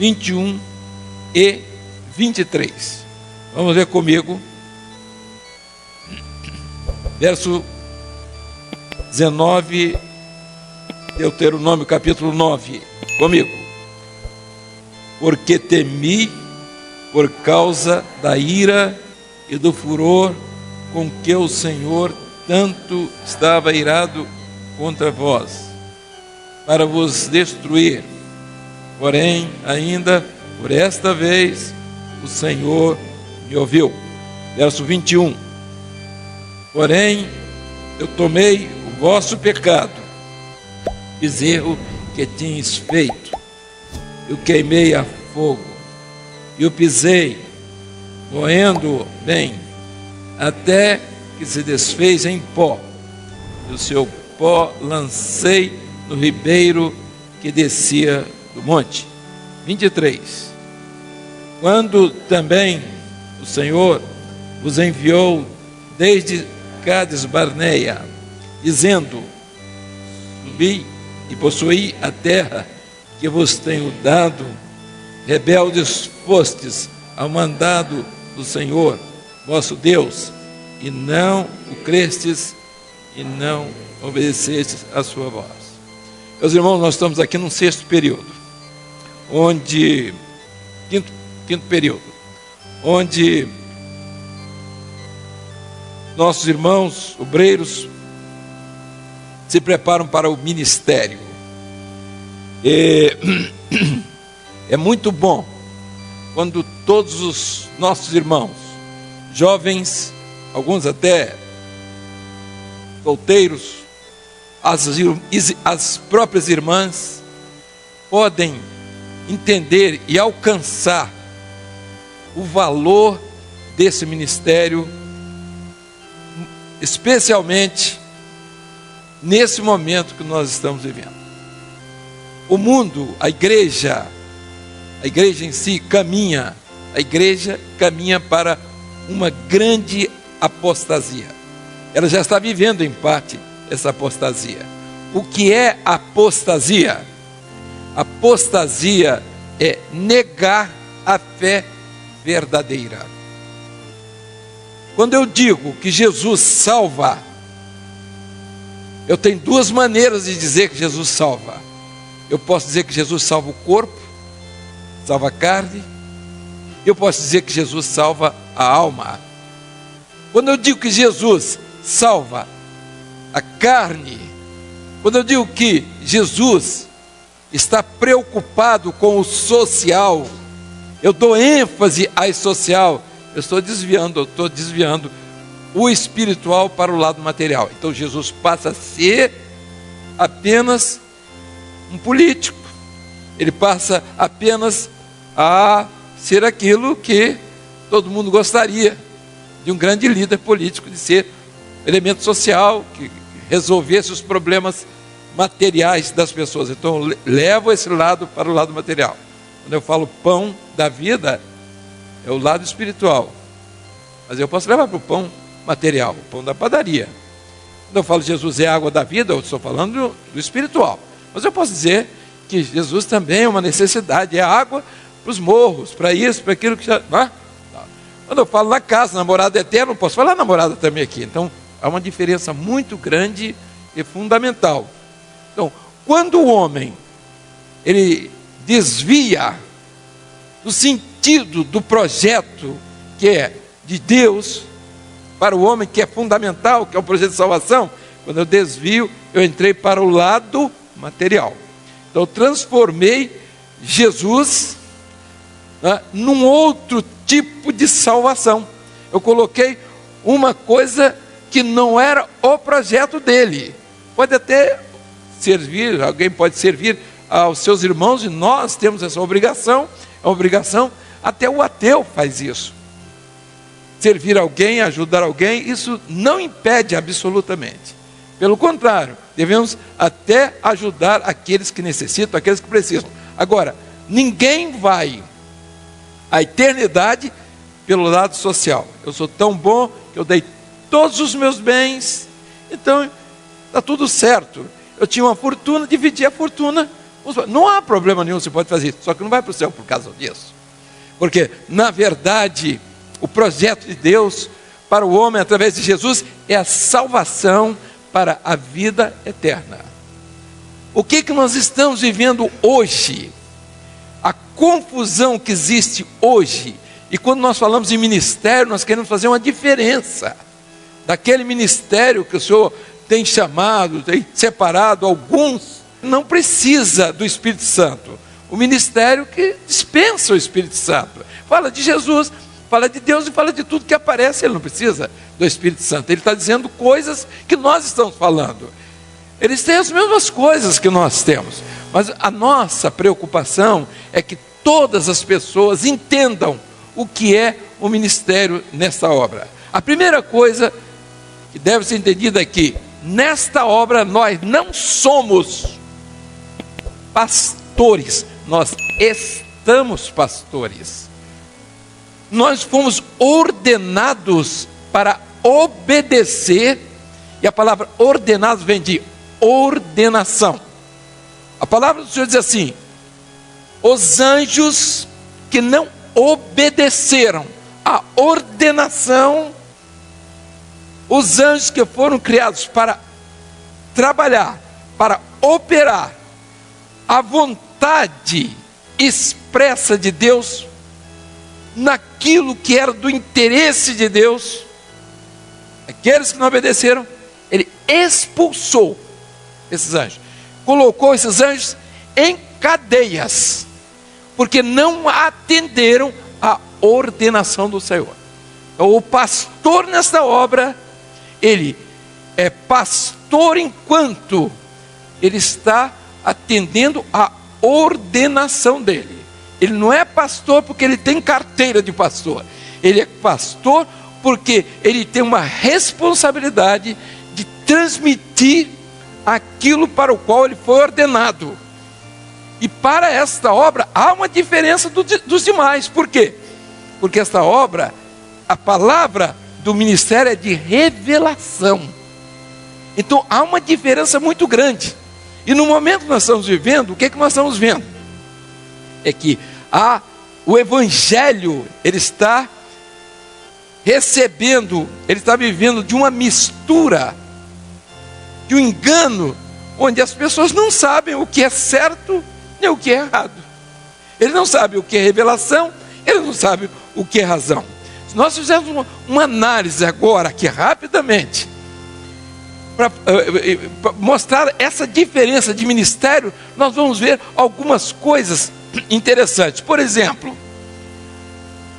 21 e 23. Vamos ver comigo. Verso 19, Deuteronômio capítulo 9. Comigo. Porque temi por causa da ira e do furor com que o Senhor tanto estava irado contra vós, para vos destruir. Porém, ainda por esta vez, o Senhor me ouviu. Verso 21. Porém, eu tomei o vosso pecado, bezerro que tinhas feito, eu queimei a fogo, e o pisei, moendo bem, até que se desfez em pó, e o seu pó lancei no ribeiro que descia do monte. 23. Quando também o Senhor vos enviou desde Cades Barneia, dizendo: subi e possuí a terra que vos tenho dado, rebeldes fostes ao mandado do Senhor vosso Deus, e não o crestes, e não obedecestes a sua voz. Meus irmãos, nós estamos aqui num sexto período, quinto período, onde nossos irmãos obreiros se preparam para o ministério. É muito bom quando todos os nossos irmãos, jovens, alguns até solteiros, as próprias irmãs, podem entender e alcançar o valor desse ministério, especialmente nesse momento que nós estamos vivendo. O mundo, a igreja em si caminha para uma grande apostasia. Ela já está vivendo em parte essa apostasia. O que é apostasia? Apostasia é negar a fé verdadeira. Quando eu digo que Jesus salva, eu tenho duas maneiras de dizer que Jesus salva. Eu posso dizer que Jesus salva o corpo, salva a carne. Eu posso dizer que Jesus salva a alma. Quando eu digo que Jesus salva a carne, quando eu digo que Jesus está preocupado com o social, eu dou ênfase ao social, eu estou desviando o espiritual para o lado material. Então Jesus passa a ser apenas um político, ele passa apenas a ser aquilo que todo mundo gostaria de um grande líder político, de ser elemento social, que resolvesse os problemas materiais das pessoas. Então eu levo esse lado para o lado material. Quando eu falo pão da vida, é o lado espiritual, mas eu posso levar para o pão material, o pão da padaria. Quando eu falo Jesus é a água da vida, eu estou falando do espiritual, mas eu posso dizer que Jesus também é uma necessidade, é água para os morros, para isso, para aquilo que já... Quando eu falo na casa, namorada eterna, eu posso falar namorada também aqui. Então há uma diferença muito grande e fundamental. Então, quando o homem ele desvia do sentido do projeto que é de Deus para o homem, que é fundamental, que é o projeto de salvação, quando eu desvio, eu entrei para o lado material. Então eu transformei Jesus num outro tipo de salvação. Eu coloquei uma coisa que não era o projeto dele. Pode até servir, alguém pode servir aos seus irmãos, e nós temos essa obrigação, é uma obrigação, até o ateu faz isso. Servir alguém, ajudar alguém, isso não impede absolutamente. Pelo contrário, devemos até ajudar aqueles que necessitam, aqueles que precisam. Agora, ninguém vai à eternidade pelo lado social. Eu sou tão bom que eu dei todos os meus bens, então está tudo certo. Eu tinha uma fortuna, dividi a fortuna Não há problema nenhum, você pode fazer isso, só que não vai para o céu por causa disso. Porque, na verdade, o projeto de Deus para o homem através de Jesus é a salvação para a vida eterna. O que nós estamos vivendo hoje? A confusão que existe hoje. E quando nós falamos de ministério, nós queremos fazer uma diferença daquele ministério que o Senhor tem chamado, tem separado alguns. Não precisa do Espírito Santo. O ministério que dispensa o Espírito Santo. Fala de Jesus, fala de Deus e fala de tudo que aparece. Ele não precisa do Espírito Santo. Ele está dizendo coisas que nós estamos falando. Eles têm as mesmas coisas que nós temos. Mas a nossa preocupação é que todas as pessoas entendam o que é o ministério nesta obra. A primeira coisa que deve ser entendida é que nesta obra nós não somos pastores, nós estamos pastores. Nós fomos ordenados para obedecer, e a palavra ordenados vem de ordenação. A palavra do Senhor diz assim: os anjos que não obedeceram à ordenação, os anjos que foram criados para trabalhar, para operar a vontade expressa de Deus, naquilo que era do interesse de Deus, aqueles que não obedeceram, Ele expulsou esses anjos, colocou esses anjos em cadeias, porque não atenderam à ordenação do Senhor. Então, o pastor nesta obra, ele é pastor enquanto ele está atendendo à ordenação dele. Ele não é pastor porque ele tem carteira de pastor. Ele é pastor porque ele tem uma responsabilidade de transmitir aquilo para o qual ele foi ordenado. E para esta obra há uma diferença dos demais. Por quê? Porque esta obra, a palavra do ministério é de revelação. Então há uma diferença muito grande. E no momento que nós estamos vivendo, o que nós estamos vendo? É que o Evangelho, ele está recebendo, ele está vivendo de uma mistura, de um engano, onde as pessoas não sabem o que é certo nem o que é errado. Ele não sabe o que é revelação, ele não sabe o que é razão. Se nós fizermos uma análise agora, aqui rapidamente, para mostrar essa diferença de ministério, nós vamos ver algumas coisas interessantes. Por exemplo,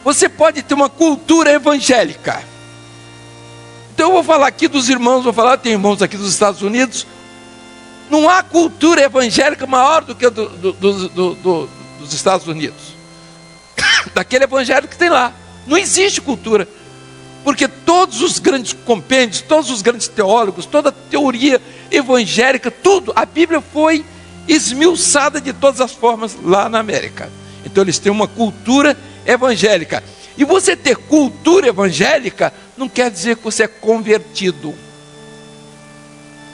você pode ter uma cultura evangélica. Então eu vou falar aqui dos irmãos, tem irmãos aqui dos Estados Unidos. Não há cultura evangélica maior do que dos Estados Unidos, daquele evangelho que tem lá. Não existe cultura, porque todos os grandes compêndios, todos os grandes teólogos, toda a teoria evangélica, tudo, a Bíblia foi esmiuçada de todas as formas lá na América. Então eles têm uma cultura evangélica. E você ter cultura evangélica não quer dizer que você é convertido.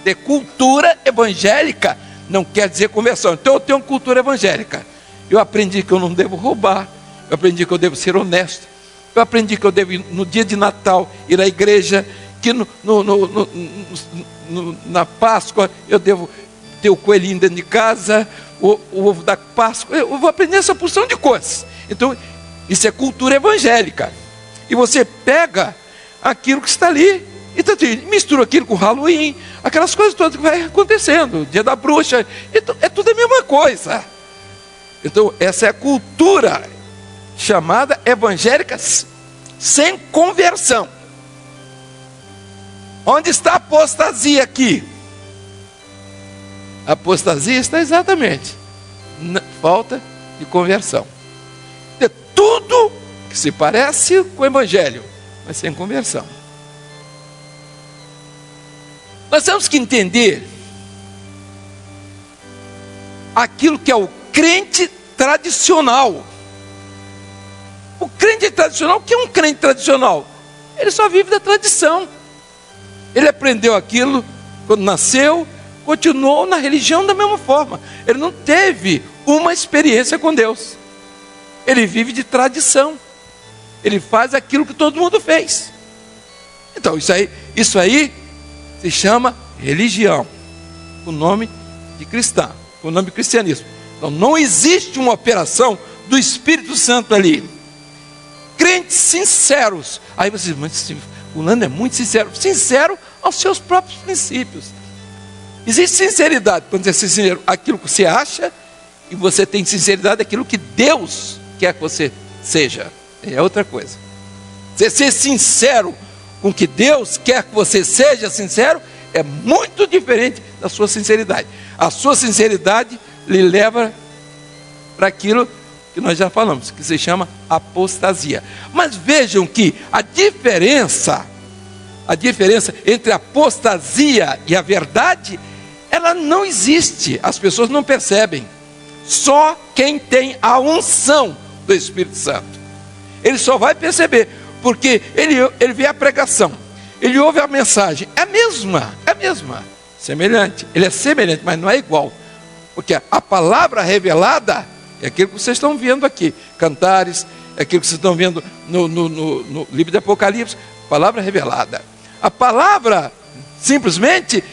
Ter cultura evangélica não quer dizer conversão. Então eu tenho uma cultura evangélica. Eu aprendi que eu não devo roubar. Eu aprendi que eu devo ser honesto. Eu aprendi que eu devo, no dia de Natal, ir à igreja. Que na Páscoa eu devo ter o coelhinho dentro de casa, o ovo da Páscoa. Eu vou aprender essa porção de coisas. Então isso é cultura evangélica. E você pega aquilo que está ali e mistura aquilo com Halloween, aquelas coisas todas que vai acontecendo, dia da bruxa, é tudo a mesma coisa. Então essa é a cultura chamada evangélica sem conversão. Onde está a apostasia aqui? A apostasia está exatamente na falta de conversão. É tudo que se parece com o evangelho, mas sem conversão. Nós temos que entender aquilo que é o crente tradicional. O crente tradicional, o que é um crente tradicional? Ele só vive da tradição. Ele aprendeu aquilo quando nasceu, continuou na religião da mesma forma. Ele não teve uma experiência com Deus. Ele vive de tradição. Ele faz aquilo que todo mundo fez. Então isso aí se chama religião, o nome de cristã, o nome de cristianismo. Então não existe uma operação do Espírito Santo ali. Crentes sinceros. Aí você diz, mas o Lando é muito sincero. Sincero aos seus próprios princípios. Existe sinceridade quando você é sincero aquilo que você acha, e você tem sinceridade aquilo que Deus quer que você seja. É outra coisa. Você ser sincero com o que Deus quer que você seja sincero é muito diferente da sua sinceridade. A sua sinceridade lhe leva para aquilo que nós já falamos, que se chama apostasia. Mas vejam que a diferença entre a apostasia e a verdade, ela não existe. As pessoas não percebem. Só quem tem a unção do Espírito Santo, ele só vai perceber, porque ele vê a pregação, ele ouve a mensagem, é a mesma, semelhante, ele é semelhante, mas não é igual, porque a palavra revelada é aquilo que vocês estão vendo aqui, Cantares, é aquilo que vocês estão vendo no livro de Apocalipse, palavra revelada. A palavra, simplesmente,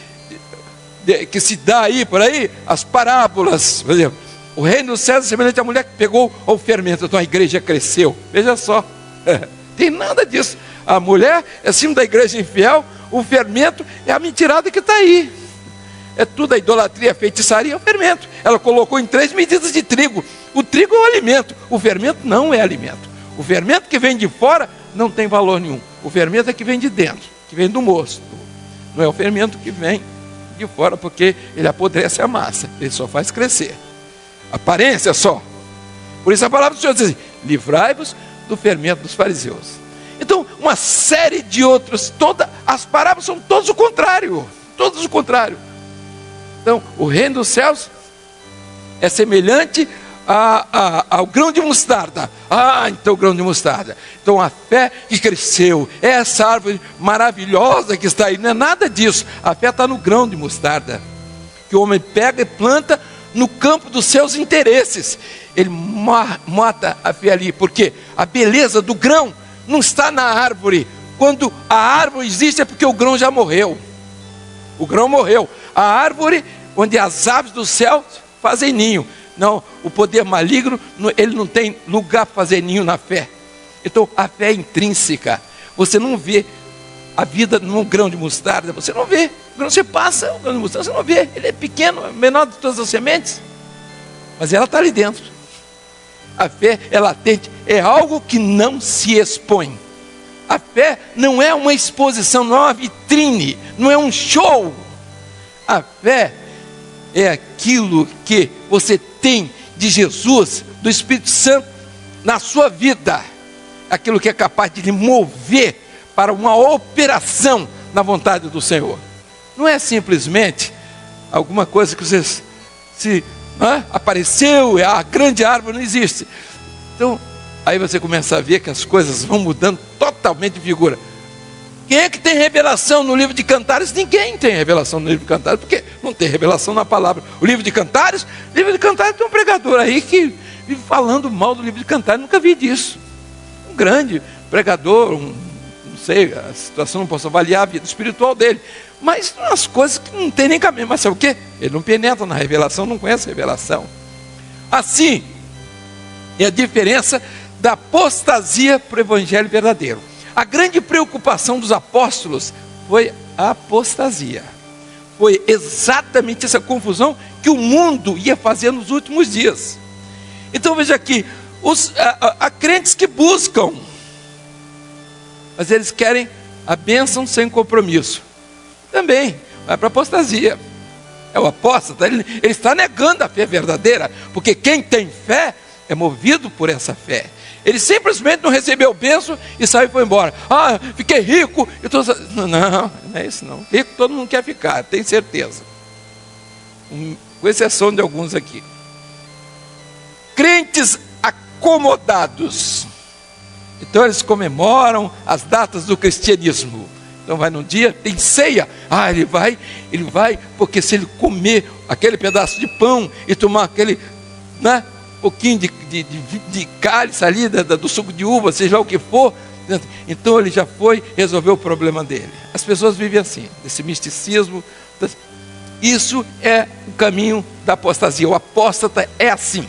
que se dá aí, por aí, as parábolas, por exemplo, o reino dos céus é semelhante à mulher que pegou o fermento, então a igreja cresceu, veja só, tem nada disso. A mulher é símbolo da igreja infiel, o fermento é a mentirada que está aí. É tudo a idolatria, a feitiçaria, é o fermento. Ela colocou em 3 medidas de trigo. O trigo é o alimento, o fermento não é alimento. O fermento que vem de fora não tem valor nenhum. O fermento é que vem de dentro, que vem do mosto. Não é o fermento que vem de fora, porque ele apodrece a massa, ele só faz crescer. Aparência só. Por isso a palavra do Senhor diz assim, livrai-vos do fermento dos fariseus. Então, uma série de outros, as parábolas são todos o contrário. Todos o contrário. Então, o reino dos céus é semelhante ao grão de mostarda. Então o grão de mostarda. Então a fé que cresceu, essa árvore maravilhosa que está aí, não é nada disso. A fé está no grão de mostarda, que o homem pega e planta no campo dos seus interesses. Ele mata a fé ali, porque a beleza do grão não está na árvore. Quando a árvore existe é porque o grão já morreu. O grão morreu. A árvore onde as aves do céu fazem ninho. Não, o poder maligno, ele não tem lugar para fazer ninho na fé. Então a fé é intrínseca. Você não vê a vida num grão de mostarda, você não vê. O grão, você passa o grão de mostarda, você não vê. Ele é pequeno, menor de todas as sementes, mas ela está ali dentro. A fé é latente, é algo que não se expõe. A fé não é uma exposição, não é uma vitrine, não é um show. A fé é aquilo que você tem de Jesus, do Espírito Santo na sua vida, aquilo que é capaz de lhe mover para uma operação na vontade do Senhor. Não é simplesmente alguma coisa que vocês apareceu, a grande árvore não existe. Então, aí você começa a ver que as coisas vão mudando totalmente de figura. Quem é que tem revelação no livro de Cantares? Ninguém tem revelação no livro de Cantares, porque não tem revelação na palavra. O livro de Cantares tem um pregador aí que vive falando mal do livro de Cantares, nunca vi disso. Um grande pregador, não sei, a situação não posso avaliar a vida espiritual dele, mas umas coisas que não tem nem caminho. Mas sabe o quê? Ele não penetra na revelação, não conhece a revelação. Assim é a diferença da apostasia para o evangelho verdadeiro. A grande preocupação dos apóstolos foi a apostasia. Foi exatamente essa confusão que o mundo ia fazer nos últimos dias. Então veja aqui, há crentes que buscam, mas eles querem a bênção sem compromisso. Também vai para a apostasia. É o apóstata, ele está negando a fé verdadeira, porque quem tem fé é movido por essa fé. Ele simplesmente não recebeu bênção e saiu e foi embora. Fiquei rico. Não é isso não. Rico todo mundo quer ficar, tenho certeza. Com exceção de alguns aqui. Crentes acomodados. Então eles comemoram as datas do cristianismo. Então vai num dia, tem ceia. Ele vai, porque se ele comer aquele pedaço de pão e tomar aquele, pouquinho de cálice ali, do suco de uva, seja lá o que for, então ele já foi resolver o problema dele. As pessoas vivem assim, desse misticismo. Isso é o caminho da apostasia. O apóstata é assim,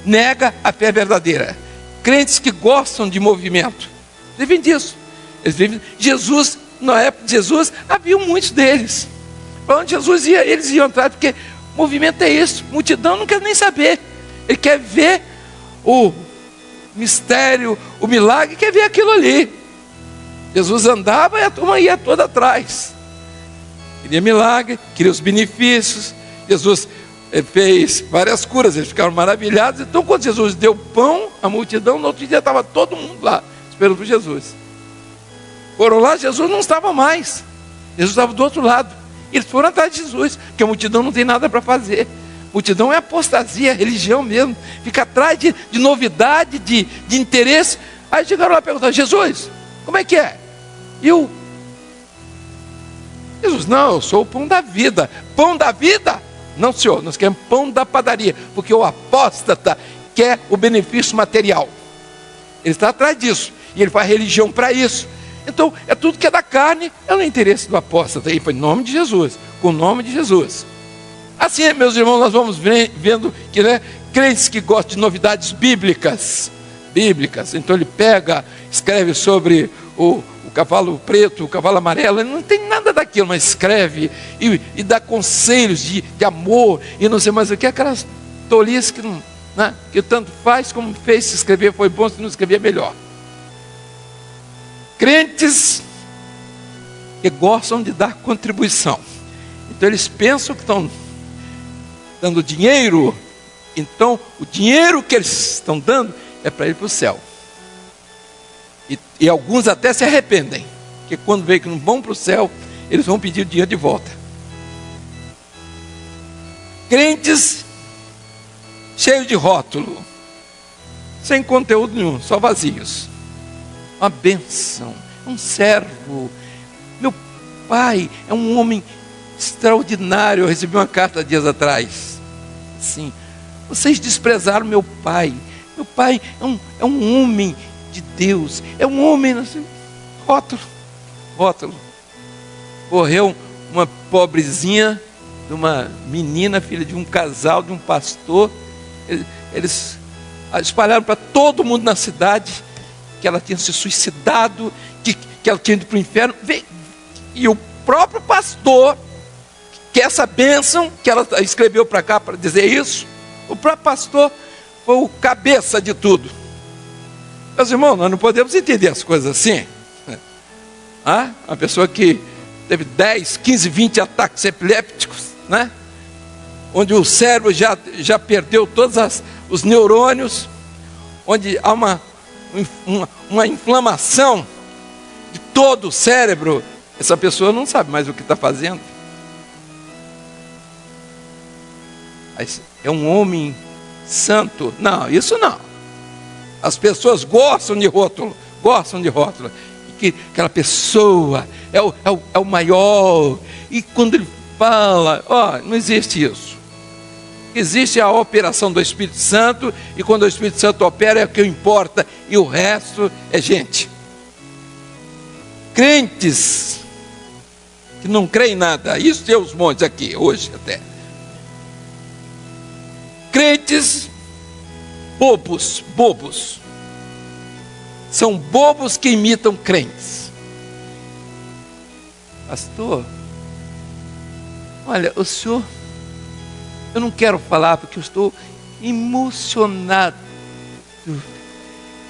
nega a fé verdadeira. Crentes que gostam de movimento vivem disso. Eles vivem. Jesus, na época de Jesus, havia muitos deles. Para onde Jesus ia, eles iam atrás, porque movimento é isso. Multidão não quer nem saber. Ele quer ver o mistério, o milagre, quer ver aquilo ali. Jesus andava e a turma ia toda atrás. Queria milagre, queria os benefícios. Jesus fez várias curas, eles ficaram maravilhados. Então, quando Jesus deu pão à multidão, no outro dia estava todo mundo lá, esperando por Jesus. Foram lá, Jesus não estava mais. Jesus estava do outro lado. Eles foram atrás de Jesus, porque a multidão não tem nada para fazer. Multidão é apostasia, é religião mesmo. Fica atrás de novidade, de interesse. Aí chegaram lá e perguntaram: Jesus, como é que é? Jesus, não, eu sou o pão da vida. Pão da vida? Não, senhor, nós queremos pão da padaria. Porque o apóstata quer o benefício material. Ele está atrás disso. E ele faz religião para isso. Então, é tudo que é da carne, é o interesse do apóstata. E foi em nome de Jesus, com o nome de Jesus. Assim, meus irmãos, nós vamos vendo que crentes que gostam de novidades bíblicas. Então ele pega, escreve sobre o cavalo preto, o cavalo amarelo. Ele não tem nada daquilo, mas escreve e dá conselhos de amor e não sei mais o que. Aquelas tolices que, que tanto faz como fez. Se escrever foi bom, se não escrever é melhor. Crentes que gostam de dar contribuição. Então eles pensam que estão dando dinheiro. Então o dinheiro que eles estão dando é para ir para o céu. E alguns até se arrependem, porque quando veem que não vão para o céu, eles vão pedir o dinheiro de volta. Crentes cheios de rótulo, sem conteúdo nenhum, só vazios. Uma bênção, um servo. Meu pai é um homem extraordinário. Eu recebi uma carta dias atrás. Sim, vocês desprezaram meu pai. Meu pai é um homem de Deus. É um homem assim, rótulo. Morreu uma pobrezinha, de uma menina, filha de um casal, de um pastor. Eles espalharam para todo mundo na cidade que ela tinha se suicidado, que ela tinha ido para o inferno. E o próprio pastor, que essa bênção que ela escreveu para cá para dizer isso, o próprio pastor foi o cabeça de tudo. Meus irmãos, nós não podemos entender as coisas assim. Uma pessoa que teve 10, 15, 20 ataques epilépticos, onde o cérebro já perdeu todos os neurônios, onde há uma inflamação de todo o cérebro. Essa pessoa não sabe mais o que está fazendo. É um homem santo? Não, isso não. As pessoas gostam de rótulo. Que aquela pessoa é o maior. E quando ele fala, não existe isso. Existe a operação do Espírito Santo, e quando o Espírito Santo opera é o que importa, e o resto é gente. Crentes que não creem em nada, isso tem os montes aqui, hoje até. Crentes bobos. São bobos que imitam crentes. Pastor, olha, o senhor... Eu não quero falar porque eu estou emocionado.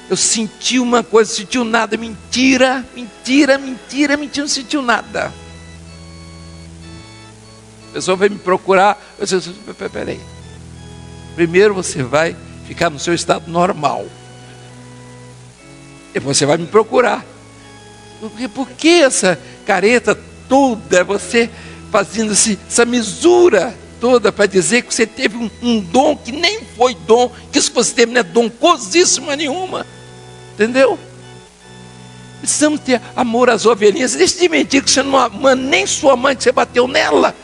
Eu senti uma coisa, sentiu nada. Mentira, não sentiu nada. A pessoa vai me procurar. Eu disse, peraí. Primeiro você vai ficar no seu estado normal. Depois você vai me procurar. Por que essa careta toda, você fazendo essa misura toda para dizer que você teve um dom que nem foi dom, que isso que você teve não é dom coisíssima nenhuma, entendeu? Precisamos ter amor às ovelhinhas. Deixa de mentir que você não ama nem sua mãe, que você bateu nela.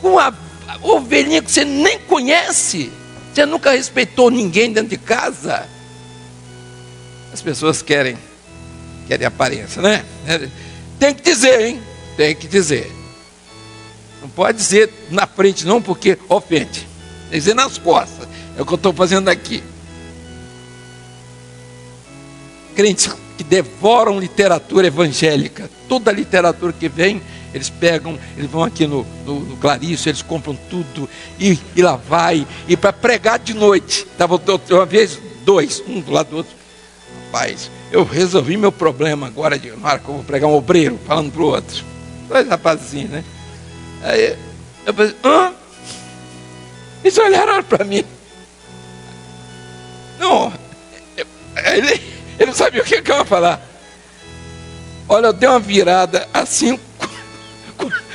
Com a ovelhinha que você nem conhece. Você nunca respeitou ninguém dentro de casa. As pessoas querem aparência, né? Tem que dizer, hein? Tem que dizer. Não pode dizer na frente não, porque ofende. Tem que dizer nas costas. É o que eu estou fazendo aqui. Crentes que devoram literatura evangélica. Toda a literatura que vem, eles pegam, eles vão aqui no Clarício, eles compram tudo, e lá vai, e para pregar de noite. Estava uma vez, dois, um do lado do outro. Rapaz, eu resolvi meu problema agora, de Marco, eu vou pregar um obreiro, falando para o outro. Dois rapazinhos, né? Aí eu falei, eles olharam para mim. Não, ele não sabia o que eu ia falar. Olha, eu dei uma virada assim,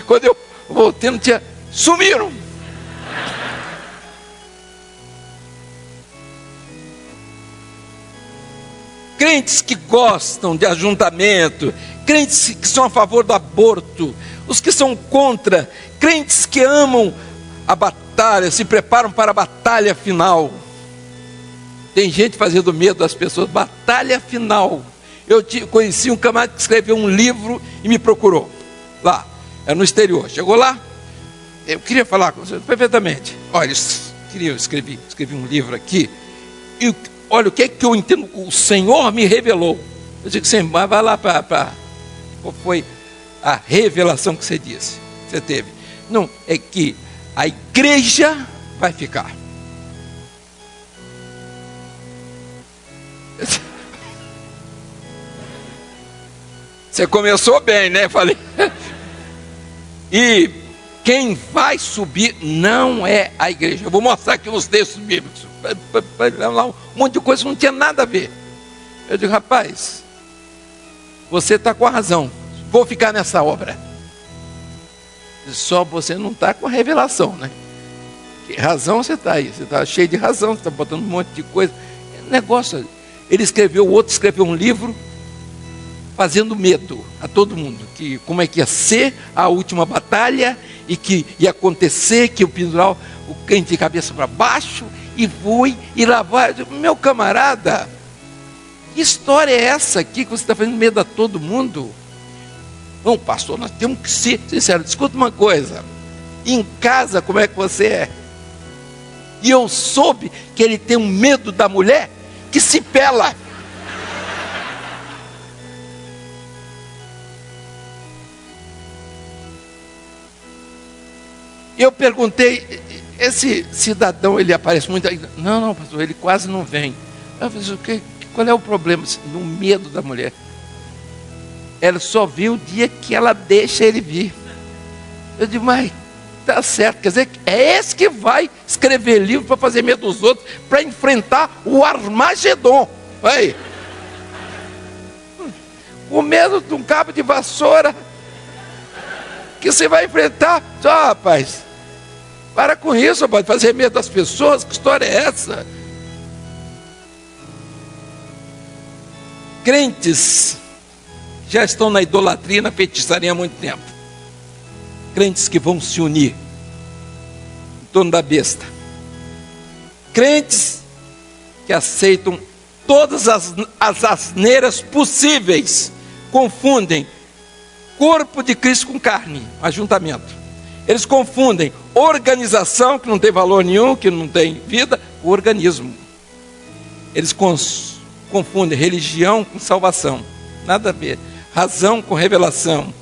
quando eu voltei, não tinha, sumiram. Crentes que gostam de ajuntamento, crentes que são a favor do aborto, os que são contra, crentes que amam a batalha, se preparam para a batalha final. Tem gente fazendo medo das pessoas. Batalha final. Eu conheci um camarada que escreveu um livro e me procurou. Lá, era no exterior. Chegou lá, eu queria falar com você perfeitamente. Olha, escrevi um livro aqui. E olha, o que é que eu entendo? O Senhor me revelou. Eu disse, sim, mas vai lá para... Qual foi a revelação que você disse? Você teve? Não, é que a igreja vai ficar. Você começou bem, né? Falei. E quem vai subir não é a igreja. Eu vou mostrar aqui nos textos bíblicos. Um monte de coisa que não tinha nada a ver. Eu digo, rapaz, você está com a razão. Vou ficar nessa obra. Só você não está com a revelação, né? Que razão você está aí? Você está cheio de razão, você está botando um monte de coisa. Negócio. Ele escreveu, o outro escreveu um livro fazendo medo a todo mundo, que como é que ia ser a última batalha, e que ia acontecer, que o pendural, o crente de cabeça para baixo, e foi, e lá vai. Meu camarada, que história é essa aqui, que você está fazendo medo a todo mundo? Não, pastor, nós temos que ser sinceros. Escuta uma coisa, em casa como é que você é? E eu soube que ele tem um medo da mulher que se pela. Eu perguntei, esse cidadão, ele aparece muito aí? Não, pastor, ele quase não vem. Eu falei, qual é o problema? No medo da mulher. Ela só vê o dia que ela deixa ele vir. Eu digo, mas tá certo, quer dizer, é esse que vai escrever livro para fazer medo dos outros, para enfrentar o Armagedon. Aí. O medo de um cabo de vassoura que você vai enfrentar. Só, rapaz, para com isso, rapaz, fazer medo das pessoas. Que história é essa? Crentes já estão na idolatria e na feitiçaria há muito tempo. Crentes que vão se unir em torno da besta. Crentes que aceitam todas as asneiras possíveis. Confundem corpo de Cristo com carne, ajuntamento. Eles confundem organização, que não tem valor nenhum, que não tem vida, com organismo. Eles confundem religião com salvação. Nada a ver. Razão com revelação.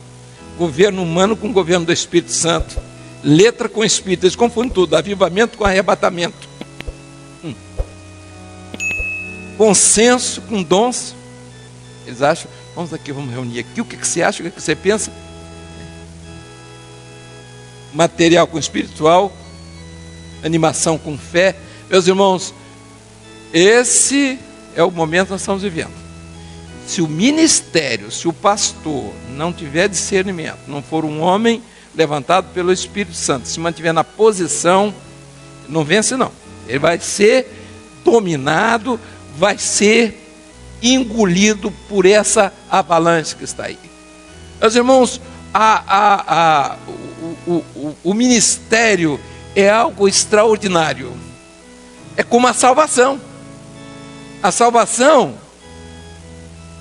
Governo humano com governo do Espírito Santo. Letra com Espírito. Eles confundem tudo. Avivamento com arrebatamento. Consenso com dons. Eles acham, vamos aqui, vamos reunir aqui. O que você acha, o que você pensa? Material com espiritual. Animação com fé. Meus irmãos, esse é o momento que nós estamos vivendo. Se o ministério, se o pastor não tiver discernimento, não for um homem levantado pelo Espírito Santo, se mantiver na posição, não vence não. Ele vai ser dominado, vai ser engolido por essa avalanche que está aí. Meus irmãos, o ministério é algo extraordinário. É como a salvação. A salvação,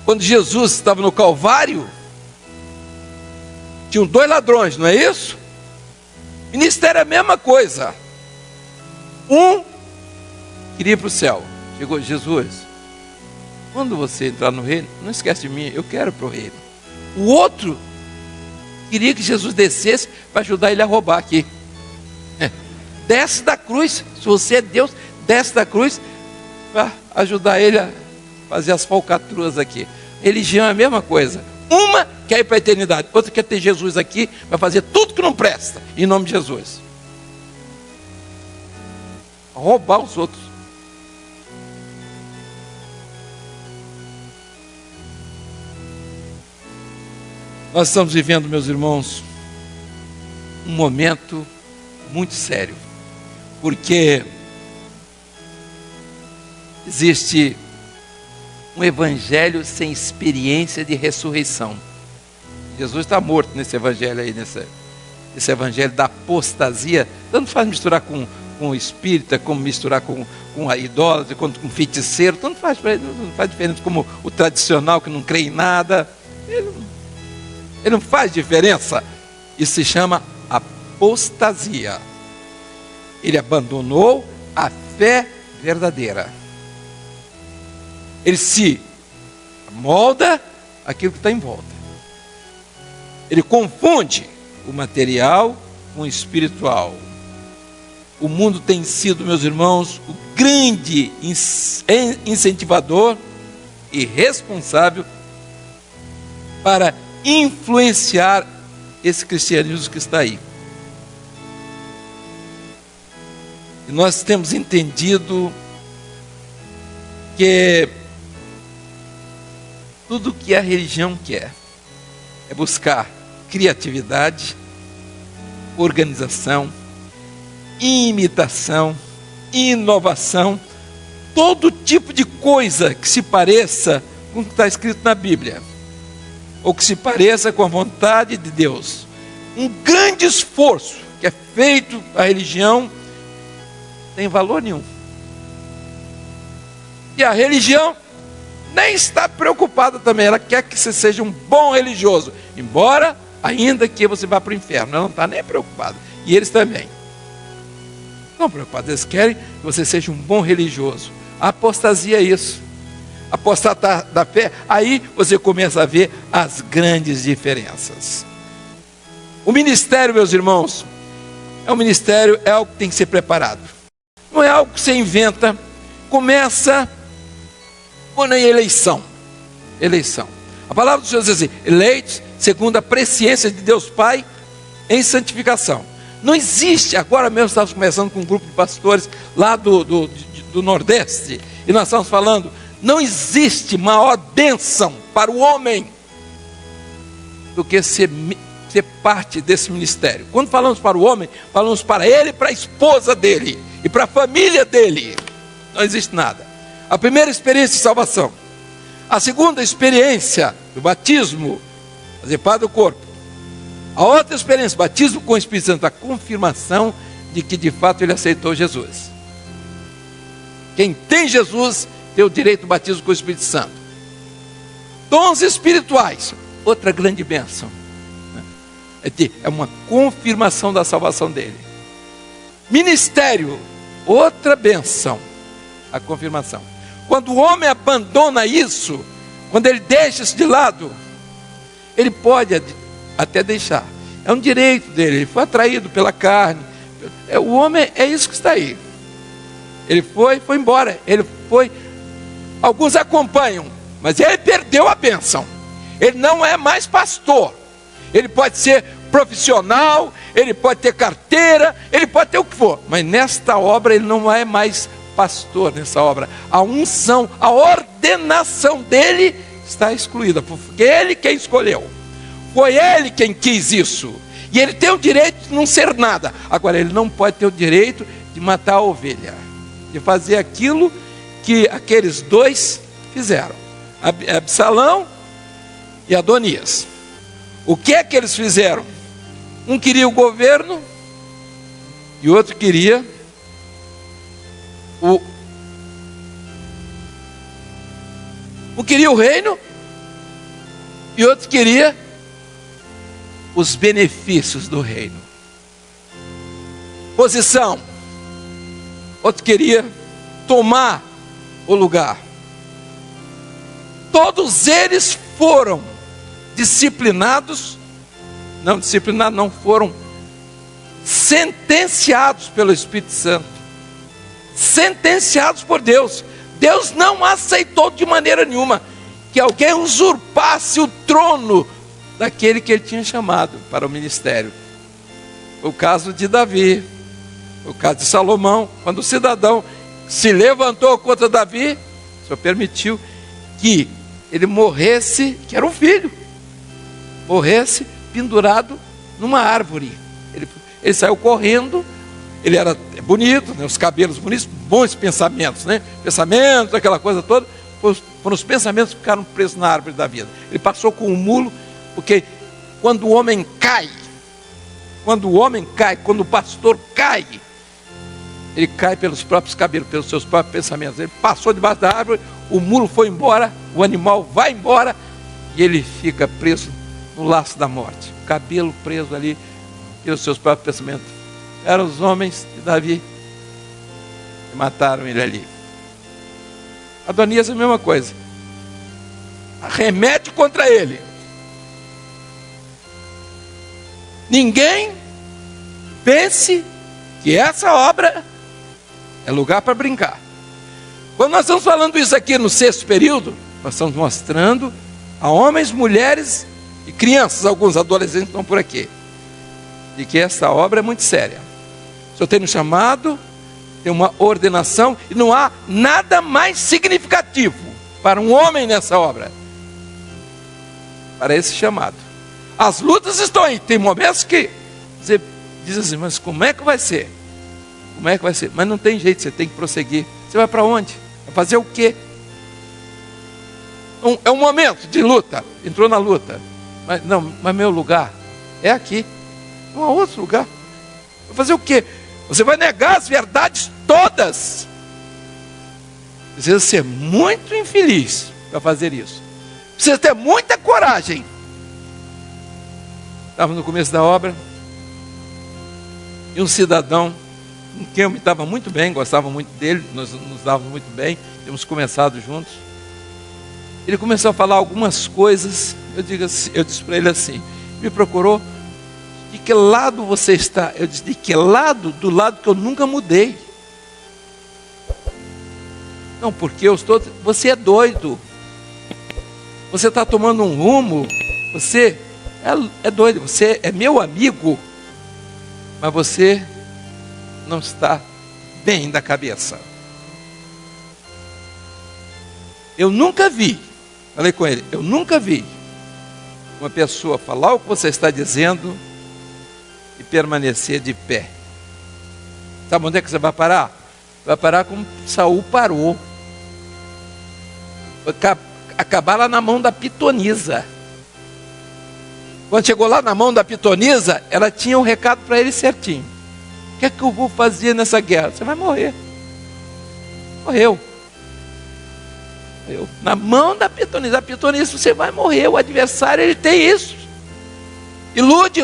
quando Jesus estava no Calvário, tinham 2 ladrões, não é isso? Ministério é a mesma coisa. Um queria ir para o céu. Chegou: Jesus, quando você entrar no reino, não esquece de mim, eu quero ir para o reino. O outro queria que Jesus descesse para ajudar ele a roubar aqui. Desce da cruz, se você é Deus, desce da cruz para ajudar ele a fazer as falcatruas aqui. Religião é a mesma coisa. Uma quer ir para a eternidade, outra quer ter Jesus aqui para fazer tudo que não presta, em nome de Jesus. Roubar os outros. Nós estamos vivendo, meus irmãos, um momento muito sério, porque existe um evangelho sem experiência de ressurreição. Jesus está morto nesse evangelho aí, nesse evangelho da apostasia. Tanto faz misturar com espírita, como misturar com a idólatra, com feiticeiro, tanto faz, não faz diferença, como o tradicional que não crê em nada. Ele não faz diferença. Isso se chama apostasia. Ele abandonou a fé verdadeira. Ele se molda aquilo que está em volta. Ele confunde o material com o espiritual. O mundo tem sido, meus irmãos, o grande incentivador e responsável para influenciar esse cristianismo que está aí. E nós temos entendido que tudo que a religião quer é buscar criatividade, organização, imitação, inovação, todo tipo de coisa que se pareça com o que está escrito na Bíblia, ou que se pareça com a vontade de Deus. Um grande esforço que é feito à religião tem valor nenhum. E a religião nem está preocupada também. Ela quer que você seja um bom religioso, embora ainda que você vá para o inferno. Ela não está nem preocupada. E eles também não preocupados. Eles querem que você seja um bom religioso. A apostasia é isso. Apostatar da fé. Aí você começa a ver as grandes diferenças. O ministério, meus irmãos, é algo que tem que ser preparado. Não é algo que você inventa. Começa quando é eleição. A palavra do Senhor diz assim: eleitos segundo a presciência de Deus Pai em santificação. Não existe, agora mesmo estávamos conversando com um grupo de pastores lá do Nordeste, e nós estamos falando, não existe maior bênção para o homem do que ser parte desse ministério. Quando falamos para o homem, falamos para ele e para a esposa dele, e para a família dele. Não existe nada. A primeira experiência de salvação. A segunda experiência do batismo, fazer parte do corpo. A outra experiência, batismo com o Espírito Santo, a confirmação de que de fato ele aceitou Jesus. Quem tem Jesus tem o direito do batismo com o Espírito Santo. Dons espirituais, outra grande bênção. É uma confirmação da salvação dele. Ministério, outra bênção, a confirmação. Quando o homem abandona isso, quando ele deixa isso de lado, ele pode até deixar. É um direito dele, ele foi atraído pela carne. O homem é isso que está aí. Ele foi embora. Alguns acompanham, mas ele perdeu a bênção. Ele não é mais pastor. Ele pode ser profissional, ele pode ter carteira, ele pode ter o que for, mas nesta obra ele não é mais pastor. Nessa obra, a unção, a ordenação dele está excluída, porque ele quem escolheu, foi ele quem quis isso, e ele tem o direito de não ser nada. Agora ele não pode ter o direito de matar a ovelha, de fazer aquilo que aqueles dois fizeram. Absalão e Adonias. O que é que eles fizeram? Um queria o governo e o outro queria um queria o reino e outro queria os benefícios do reino. Posição. Outro queria tomar o lugar. Todos eles foram disciplinados, não foram sentenciados pelo Espírito Santo, sentenciados por Deus. Deus não aceitou de maneira nenhuma que alguém usurpasse o trono daquele que ele tinha chamado para o ministério. O caso de Davi, o caso de Salomão, quando o cidadão se levantou contra Davi, o Senhor permitiu que ele morresse, que era um filho, morresse pendurado numa árvore. Ele saiu correndo, ele era bonito, né, os cabelos bonitos, bons pensamentos, né? Pensamentos, aquela coisa toda, foram os pensamentos que ficaram presos na árvore da vida. Ele passou com um mulo, porque quando o homem cai, quando o pastor cai, ele cai pelos próprios cabelos, pelos seus próprios pensamentos. Ele passou debaixo da árvore, o mulo foi embora, o animal vai embora, e ele fica preso no laço da morte. O cabelo preso ali, pelos seus próprios pensamentos. Eram os homens de Davi que mataram ele ali. Adonias é a mesma coisa. Arremete contra ele. Ninguém pense que essa obra é lugar para brincar. Quando nós estamos falando isso aqui no 6º período, nós estamos mostrando a homens, mulheres e crianças, alguns adolescentes estão por aqui, de que essa obra é muito séria. O Senhor tem um chamado, tem uma ordenação, e não há nada mais significativo para um homem nessa obra, para esse chamado. As lutas estão aí, tem momentos que você diz assim, mas como é que vai ser? Como é que vai ser? Mas não tem jeito, você tem que prosseguir. Você vai para onde? Vai fazer o quê? É um momento de luta, entrou na luta, mas meu lugar é aqui, não há outro lugar. Vai fazer o quê? Você vai negar as verdades todas. Precisa ser muito infeliz para fazer isso. Precisa ter muita coragem. Estava no começo da obra, e um cidadão com quem eu me dava muito bem, gostava muito dele, nós nos dávamos muito bem, tínhamos começado juntos. Ele começou a falar algumas coisas, eu disse para ele assim, me procurou, de que lado você está? Eu disse, de que lado? Do lado que eu nunca mudei. Não, porque você é doido, você está tomando um rumo, você é doido, você é meu amigo, mas você não está bem da cabeça. Eu nunca vi, falei com ele, eu nunca vi uma pessoa falar o que você está dizendo e permanecer de pé. Sabe onde é que você vai parar? Vai parar como Saul parou. Vai acabar lá na mão da pitonisa. Quando chegou lá na mão da pitonisa, ela tinha um recado para ele certinho. O que é que eu vou fazer nessa guerra? Você vai morrer. Morreu. Na mão da pitonisa. A pitonisa, você vai morrer. O adversário, ele tem isso. Ilude.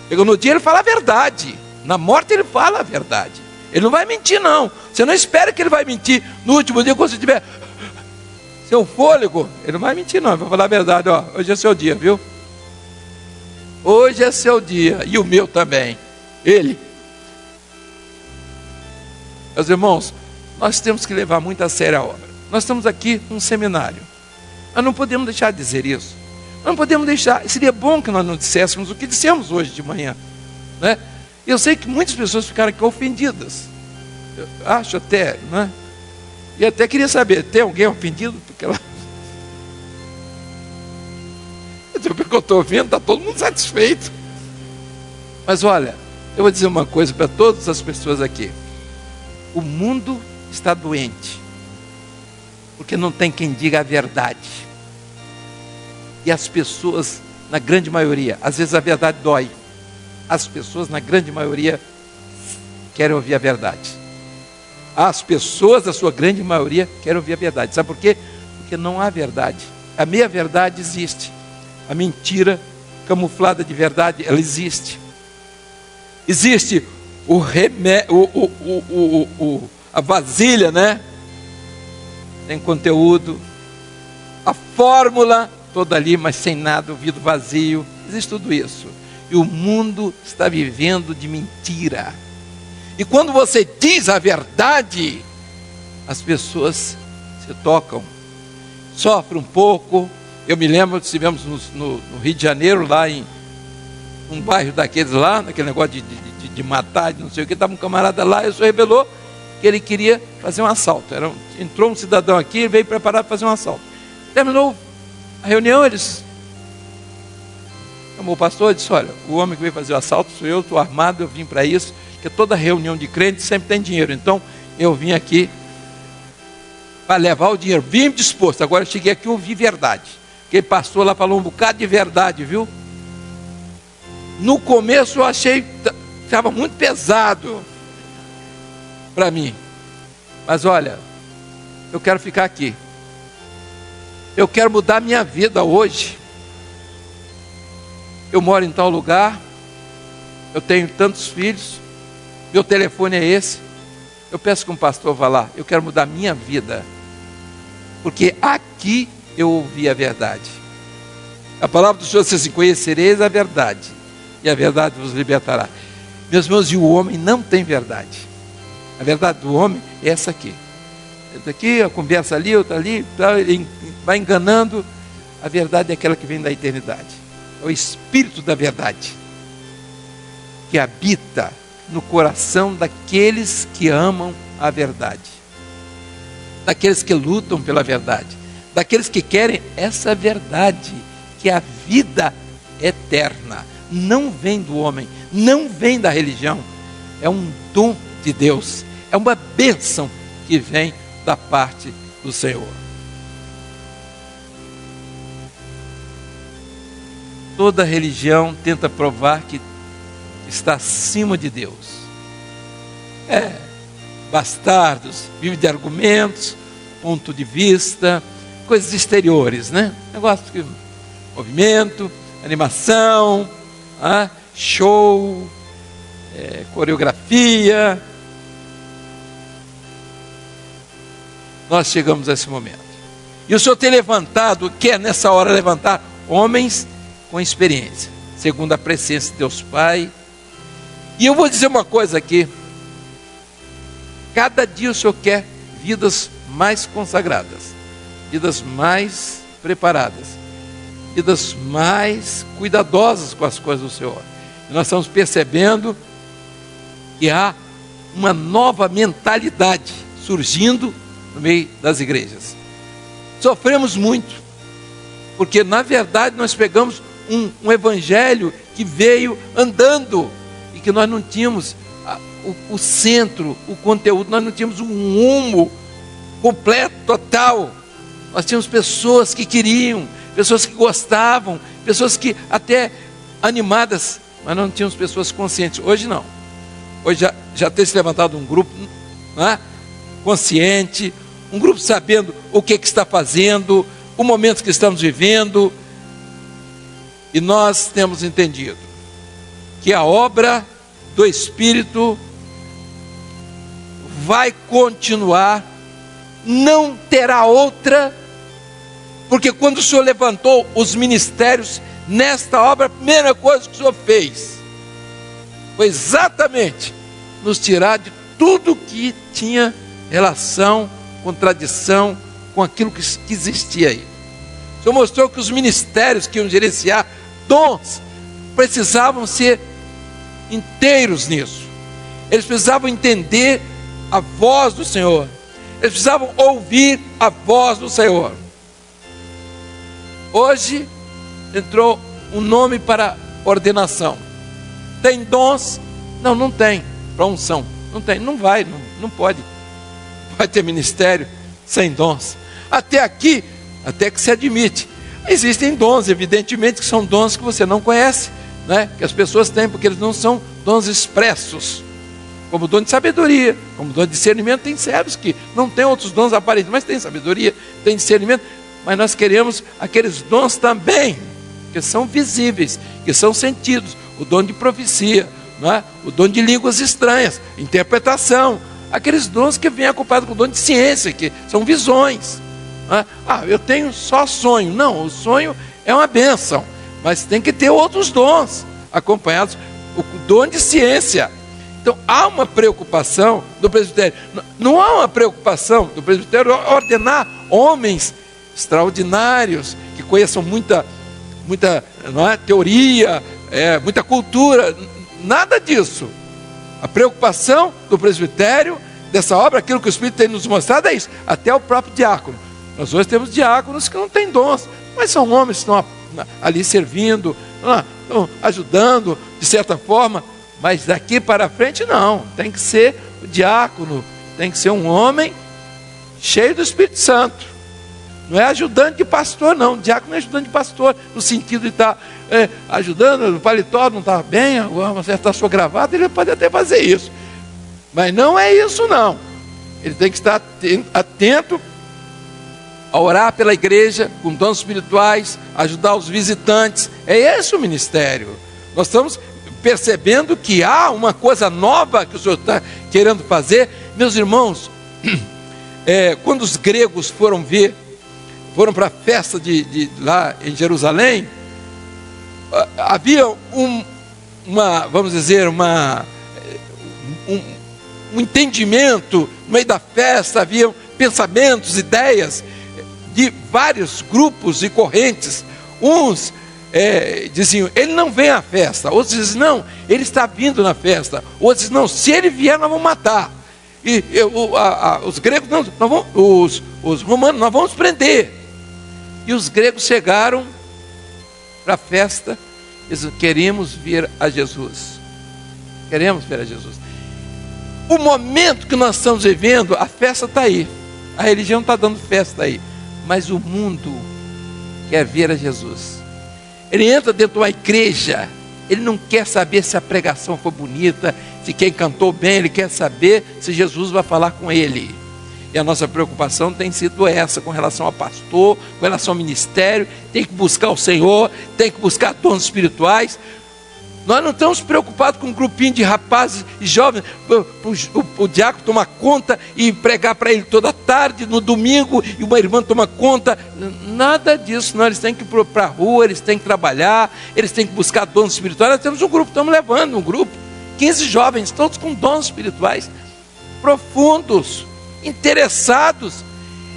Chegou no dia, ele fala a verdade. Na morte, ele fala a verdade. Ele não vai mentir, não. Você não espera que ele vai mentir no último dia, quando você tiver seu fôlego. Ele não vai mentir, não. Ele vai falar a verdade. Ó, hoje é seu dia, viu? Hoje é seu dia. E o meu também. Ele. Meus irmãos, nós temos que levar muito a sério a obra. Nós estamos aqui num seminário. Nós não podemos deixar de dizer isso. Nós não podemos deixar. Seria bom que nós não disséssemos o que dissemos hoje de manhã, né? Eu sei que muitas pessoas ficaram aqui ofendidas. Eu acho até, né? E até queria saber, tem alguém ofendido? Porque ela... Porque eu estou vendo, está todo mundo satisfeito. Mas olha, eu vou dizer uma coisa para todas as pessoas aqui. O mundo está doente. Porque não tem quem diga a verdade. E as pessoas, na grande maioria, às vezes a verdade dói. As pessoas, na grande maioria, querem ouvir a verdade. As pessoas, a sua grande maioria, querem ouvir a verdade. Sabe por quê? Porque não há verdade. A meia-verdade existe. A mentira camuflada de verdade, ela existe. Existe a vasilha, né? Tem conteúdo. A fórmula toda ali, mas sem nada, o vidro vazio. Existe tudo isso. E o mundo está vivendo de mentira. E quando você diz a verdade, as pessoas se tocam, sofrem um pouco. Eu me lembro, estivemos no Rio de Janeiro, lá em um bairro daqueles lá, naquele negócio de matar, de não sei o que, estava um camarada lá, e o senhor revelou que ele queria fazer um assalto. Entrou um cidadão aqui, veio preparado para fazer um assalto. Terminou a reunião, eles chamou o pastor e disse: olha, o homem que veio fazer o assalto sou eu, estou armado, eu vim para isso, porque toda reunião de crentes sempre tem dinheiro, então eu vim aqui para levar o dinheiro, vim disposto. Agora eu cheguei aqui e ouvi verdade. Aquele pastor lá falou um bocado de verdade, viu? No começo eu achei que estava muito pesado para mim, mas olha, eu quero ficar aqui, eu quero mudar minha vida hoje. Eu moro em tal lugar, eu tenho tantos filhos, meu telefone é esse, eu peço que um pastor vá lá, eu quero mudar minha vida, porque aqui eu ouvi a verdade. A palavra do Senhor diz assim: conhecereis a verdade, e a verdade vos libertará. Meus irmãos, e o homem não tem verdade. A verdade do homem é essa aqui. Essa aqui, a conversa ali, outra ali, ele vai enganando. A verdade é aquela que vem da eternidade. É o Espírito da verdade, que habita no coração daqueles que amam a verdade, daqueles que lutam pela verdade, daqueles que querem essa verdade, que é a vida eterna. Não vem do homem, não vem da religião, é um dom de Deus, é uma bênção que vem da parte do Senhor. Toda religião tenta provar que está acima de Deus. Bastardos, vive de argumentos, ponto de vista, coisas exteriores, né? Negócio de movimento, animação, show, coreografia. Nós chegamos a esse momento. E o Senhor tem levantado, quer nessa hora levantar homens com experiência, segundo a presença de Deus Pai. E eu vou dizer uma coisa aqui: cada dia o Senhor quer vidas mais consagradas, vidas mais preparadas, vidas mais cuidadosas com as coisas do Senhor. E nós estamos percebendo que há uma nova mentalidade surgindo no meio das igrejas. Sofremos muito, porque na verdade nós pegamos um evangelho que veio andando, e que nós não tínhamos o centro, o conteúdo, nós não tínhamos um rumo completo, total. Nós tínhamos pessoas que queriam, pessoas que gostavam, pessoas que até animadas, mas não tínhamos pessoas conscientes. Hoje não. Hoje já tem se levantado um grupo consciente, um grupo sabendo o que está fazendo, o momento que estamos vivendo. E nós temos entendido que a obra do Espírito vai continuar, não terá outra, porque quando o Senhor levantou os ministérios nesta obra, a primeira coisa que o Senhor fez foi exatamente nos tirar de tudo que tinha relação, contradição com aquilo que existia aí. O Senhor mostrou que os ministérios que iam gerenciar dons precisavam ser inteiros nisso. Eles precisavam entender a voz do Senhor. Eles precisavam ouvir a voz do Senhor. Hoje entrou um nome para ordenação. Tem dons? Não tem. Para unção? Não tem. Não vai, não pode. Vai ter ministério sem dons. Até aqui, até que se admite. Existem dons, evidentemente, que são dons que você não conhece, né? Que as pessoas têm, porque eles não são dons expressos. Como dom de sabedoria, como dom de discernimento. Tem servos que não têm outros dons aparentes, mas tem sabedoria, tem discernimento. Mas nós queremos aqueles dons também, que são visíveis, que são sentidos. O dom de profecia, não é? O dom de línguas estranhas, interpretação. Aqueles dons que vêm acompanhados com o dom de ciência, que são visões. Não é? Eu tenho só sonho. Não, o sonho é uma bênção, mas tem que ter outros dons acompanhados. O dom de ciência. Então há uma preocupação do presbitério. Não há uma preocupação do presbitério ordenar homens extraordinários, que conheçam muita não é, teoria, muita cultura. Nada disso. A preocupação do presbitério, dessa obra, aquilo que o Espírito tem nos mostrado é isso. Até o próprio diácono. Nós hoje temos diáconos que não têm dons, mas são homens que estão ali servindo, estão ajudando de certa forma. Mas daqui para frente não, tem que ser o diácono, tem que ser um homem cheio do Espírito Santo. Não é ajudante de pastor, não. O diácono não é ajudante de pastor, no sentido de estar ajudando, o paletó não está bem, agora acertar a sua gravata, ele pode até fazer isso. Mas não é isso, não. Ele tem que estar atento a orar pela igreja, com dons espirituais, ajudar os visitantes. É esse o ministério. Nós estamos percebendo que há uma coisa nova que o Senhor está querendo fazer. Meus irmãos, quando os gregos foram para a festa lá em Jerusalém, havia um entendimento no meio da festa, havia pensamentos, ideias de vários grupos e correntes. Uns diziam, ele não vem à festa. Outros diziam, não, ele está vindo na festa. Outros diziam, não, se ele vier nós vamos matar. E os gregos, os romanos, nós vamos prender. E os gregos chegaram para a festa e disseram, queremos ver a Jesus. Queremos ver a Jesus. O momento que nós estamos vivendo, a festa está aí. A religião está dando festa aí. Mas o mundo quer ver a Jesus. Ele entra dentro de uma igreja, ele não quer saber se a pregação foi bonita, se quem cantou bem, ele quer saber se Jesus vai falar com ele. E a nossa preocupação tem sido essa, com relação ao pastor, com relação ao ministério. Tem que buscar o Senhor, tem que buscar dons espirituais. Nós não estamos preocupados com um grupinho de rapazes e jovens, o diácono tomar conta e pregar para ele toda tarde, no domingo, e uma irmã toma conta. Nada disso, não. Eles têm que ir para a rua, eles têm que trabalhar, eles têm que buscar dons espirituais. Nós temos um grupo, estamos levando um grupo, 15 jovens, todos com dons espirituais, profundos, interessados.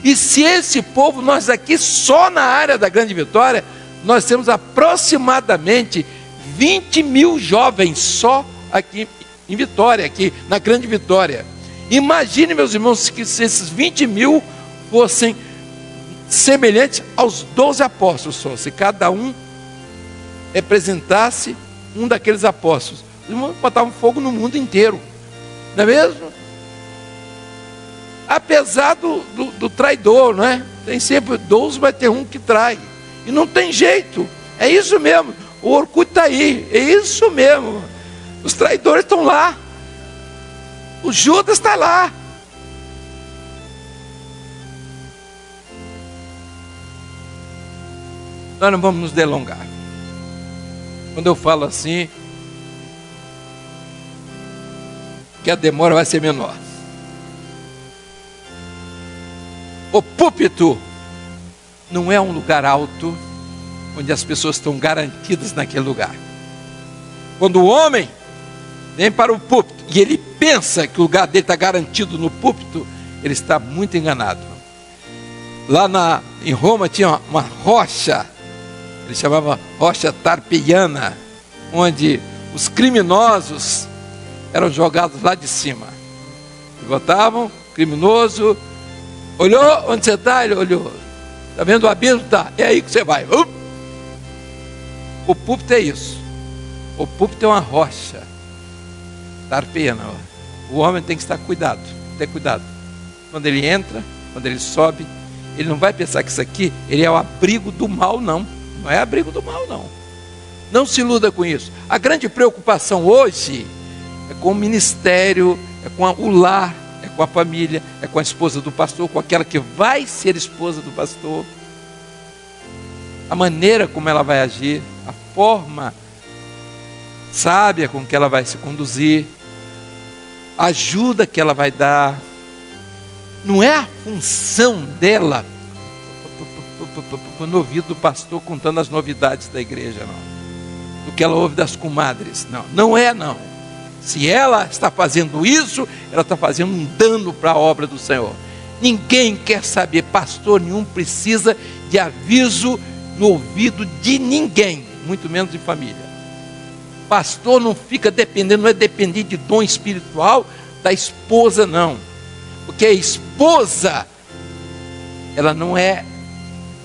E se esse povo, nós aqui só na área da Grande Vitória, nós temos aproximadamente 20 mil jovens só aqui em Vitória, aqui na Grande Vitória. Imagine, meus irmãos, que se esses 20 mil fossem semelhantes aos 12 apóstolos só, se cada um representasse um daqueles apóstolos, os irmãos botavam fogo no mundo inteiro, não é mesmo? Apesar do traidor, não é? Tem sempre 12, vai ter um que trai, e não tem jeito, é isso mesmo. O Orkut está aí, é isso mesmo. Os traidores estão lá. O Judas está lá. Nós não vamos nos delongar. Quando eu falo assim, que a demora vai ser menor. O púlpito não é um lugar alto, onde as pessoas estão garantidas naquele lugar. Quando o homem vem para o púlpito e ele pensa que o lugar dele está garantido no púlpito, ele está muito enganado. Lá em Roma tinha uma rocha, ele chamava rocha Tarpeiana, onde os criminosos eram jogados lá de cima. E botavam, criminoso, olhou onde você está? Ele olhou. Está vendo o abismo? Tá. É aí que você vai. O púlpito é isso. O púlpito é uma rocha. Tarpeiana. O homem tem que estar ter cuidado. Quando ele entra, quando ele sobe, ele não vai pensar que isso aqui ele é o abrigo do mal, não. Não é abrigo do mal, não. Não se iluda com isso. A grande preocupação hoje é com o ministério, é com o lar, é com a família, é com a esposa do pastor, com aquela que vai ser esposa do pastor. A maneira como ela vai agir, a forma sábia com que ela vai se conduzir, a ajuda que ela vai dar. Não é a função dela no ouvido do pastor contando as novidades da igreja, não. Do que ela ouve das comadres, não. Não é, não. Se ela está fazendo isso, ela está fazendo um dano para a obra do Senhor. Ninguém quer saber, pastor nenhum precisa de aviso no ouvido de ninguém, muito menos de família. Pastor não fica dependendo, não é depender de dom espiritual da esposa, não. Porque a esposa, ela não é